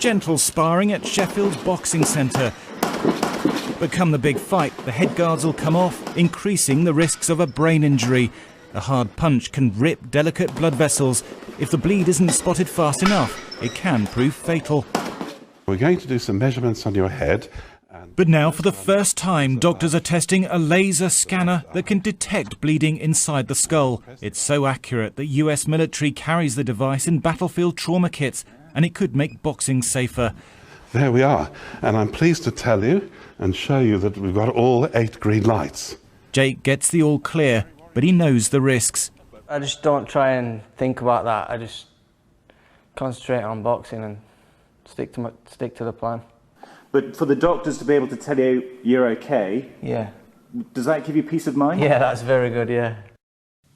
Gentle sparring at Sheffield's boxing centre. But come the big fight, the head guards will come off, increasing the risks of a brain injury. A hard punch can rip delicate blood vessels. If the bleed isn't spotted fast enough, it can prove fatal. We're going to do some measurements on your head. But now, for the first time, doctors are testing a laser scanner that can detect bleeding inside the skull. It's so accurate that US military carries the device in battlefield trauma kits, and it could make boxing safer. There we are, and I'm pleased to tell you and show you that we've got all 8 green lights. Jake gets the all clear, but he knows the risks. I just don't try and think about that. I just concentrate on boxing and stick to the plan. But for the doctors to be able to tell you you're okay, yeah, does that give you peace of mind? Yeah, that's very good, yeah.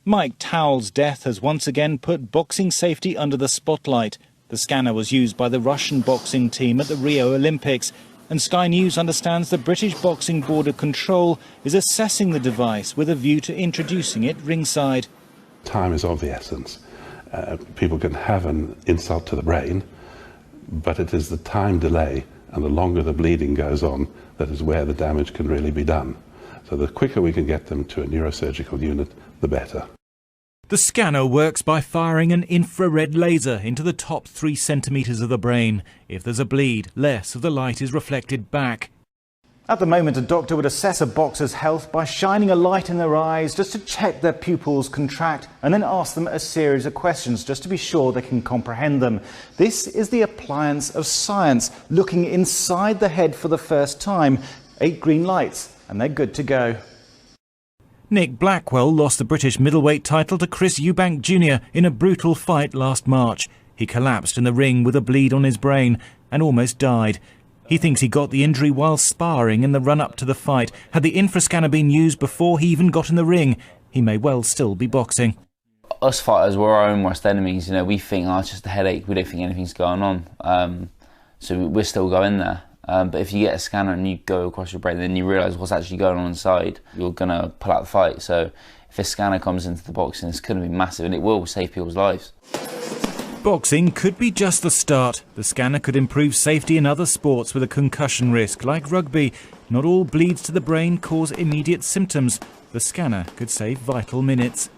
Mike Towell's death has once again put boxing safety under the spotlight. The scanner was used by the Russian boxing team at the Rio Olympics, and Sky News understands the British Boxing Board of Control is assessing the device with a view to introducing it ringside. Time is of the essence. People can have an insult to the brain, but it is the time delay and the longer the bleeding goes on that is where the damage can really be done. So the quicker we can get them to a neurosurgical unit, the better. The scanner works by firing an infrared laser into the top 3 centimetres of the brain. If there's a bleed, less of the light is reflected back. At the moment, a doctor would assess a boxer's health by shining a light in their eyes just to check their pupils contract and then ask them a series of questions just to be sure they can comprehend them. This is the appliance of science, looking inside the head for the first time. 8 green lights, and they're good to go. Nick Blackwell lost the British middleweight title to Chris Eubank Jr. in a brutal fight last March. He collapsed in the ring with a bleed on his brain and almost died. He thinks he got the injury while sparring in the run-up to the fight. Had the Infrascanner been used before he even got in the ring, he may well still be boxing. Us fighters, we're our own worst enemies. You know, we think, oh, it's just a headache. We don't think anything's going on. So we're still going there. But if you get a scanner and you go across your brain, then you realise what's actually going on inside, you're going to pull out the fight. So if a scanner comes into the boxing, it's going to be massive, and it will save people's lives. Boxing could be just the start. The scanner could improve safety in other sports with a concussion risk, like rugby. Not all bleeds to the brain cause immediate symptoms. The scanner could save vital minutes.